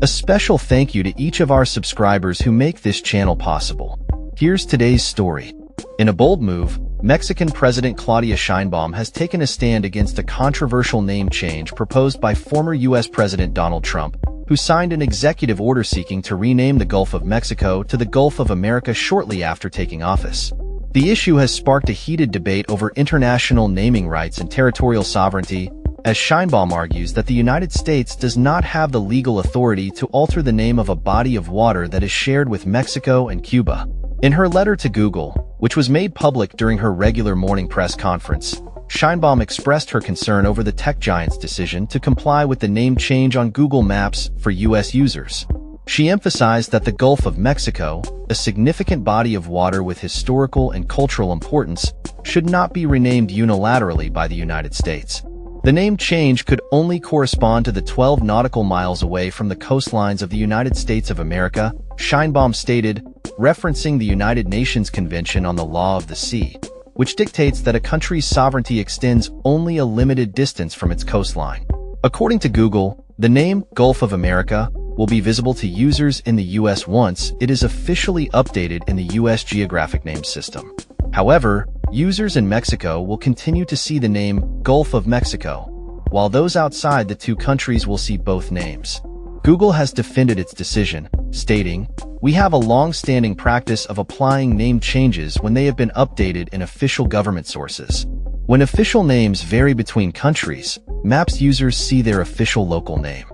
A special thank you to each of our subscribers who make this channel possible. Here's today's story. In a bold move, Mexican President Claudia Sheinbaum has taken a stand against a controversial name change proposed by former U.S. President Donald Trump, who signed an executive order seeking to rename the Gulf of Mexico to the Gulf of America shortly after taking office. The issue has sparked a heated debate over international naming rights and territorial sovereignty, as Sheinbaum argues that the United States does not have the legal authority to alter the name of a body of water that is shared with Mexico and Cuba. In her letter to Google, which was made public during her regular morning press conference, Sheinbaum expressed her concern over the tech giant's decision to comply with the name change on Google Maps for U.S. users. She emphasized that the Gulf of Mexico, a significant body of water with historical and cultural importance, should not be renamed unilaterally by the United States. The name change could only correspond to the 12 nautical miles away from the coastlines of the United States of America, Sheinbaum stated, referencing the United Nations Convention on the Law of the Sea, which dictates that a country's sovereignty extends only a limited distance from its coastline. According to Google, the name Gulf of America will be visible to users in the U.S. once it is officially updated in the U.S. Geographic Name System. However, users in Mexico will continue to see the name Gulf of Mexico, while those outside the two countries will see both names. Google has defended its decision, stating, "We have a long-standing practice of applying name changes when they have been updated in official government sources. When official names vary between countries, Maps users see their official local name."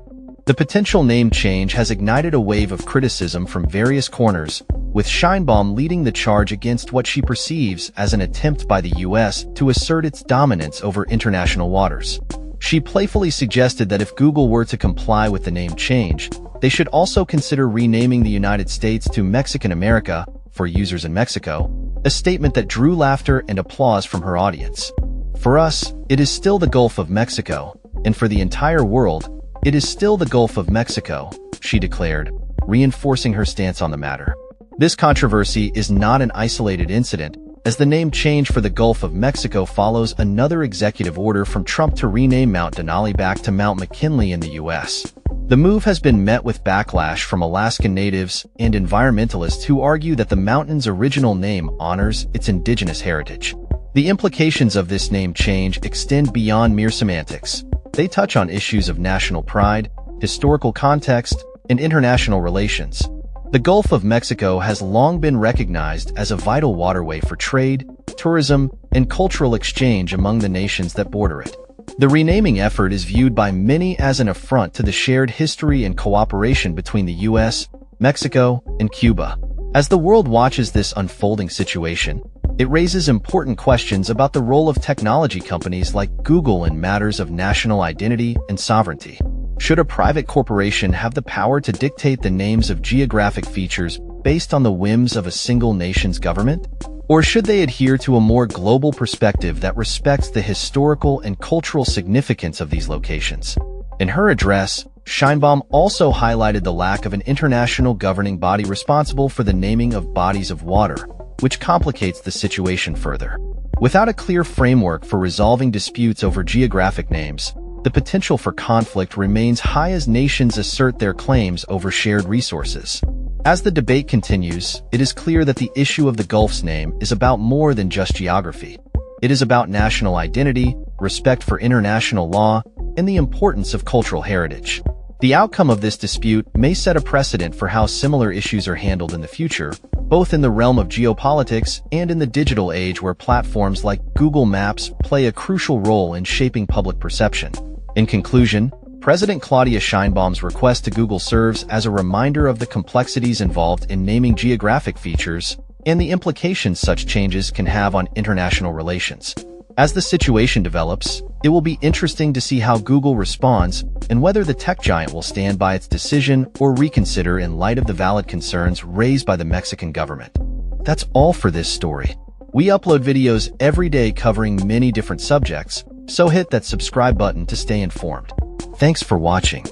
The potential name change has ignited a wave of criticism from various corners, with Sheinbaum leading the charge against what she perceives as an attempt by the U.S. to assert its dominance over international waters. She playfully suggested that if Google were to comply with the name change, they should also consider renaming the United States to Mexican America for users in Mexico, a statement that drew laughter and applause from her audience. "For us, it is still the Gulf of Mexico, and for the entire world, it is still the Gulf of Mexico," she declared, reinforcing her stance on the matter. This controversy is not an isolated incident, as the name change for the Gulf of Mexico follows another executive order from Trump to rename Mount Denali back to Mount McKinley in the U.S. The move has been met with backlash from Alaskan natives and environmentalists who argue that the mountain's original name honors its indigenous heritage. The implications of this name change extend beyond mere semantics. They touch on issues of national pride, historical context, and international relations. The Gulf of Mexico has long been recognized as a vital waterway for trade, tourism, and cultural exchange among the nations that border it. The renaming effort is viewed by many as an affront to the shared history and cooperation between the U.S., Mexico, and Cuba. As the world watches this unfolding situation, it raises important questions about the role of technology companies like Google in matters of national identity and sovereignty. Should a private corporation have the power to dictate the names of geographic features based on the whims of a single nation's government? Or should they adhere to a more global perspective that respects the historical and cultural significance of these locations? In her address, Sheinbaum also highlighted the lack of an international governing body responsible for the naming of bodies of water, which complicates the situation further. Without a clear framework for resolving disputes over geographic names, the potential for conflict remains high as nations assert their claims over shared resources. As the debate continues, it is clear that the issue of the Gulf's name is about more than just geography. It is about national identity, respect for international law, and the importance of cultural heritage. The outcome of this dispute may set a precedent for how similar issues are handled in the future, both in the realm of geopolitics and in the digital age where platforms like Google Maps play a crucial role in shaping public perception. In conclusion, President Claudia Sheinbaum's request to Google serves as a reminder of the complexities involved in naming geographic features and the implications such changes can have on international relations. As the situation develops, it will be interesting to see how Google responds and whether the tech giant will stand by its decision or reconsider in light of the valid concerns raised by the Mexican government. That's all for this story. We upload videos every day covering many different subjects, so hit that subscribe button to stay informed. Thanks for watching.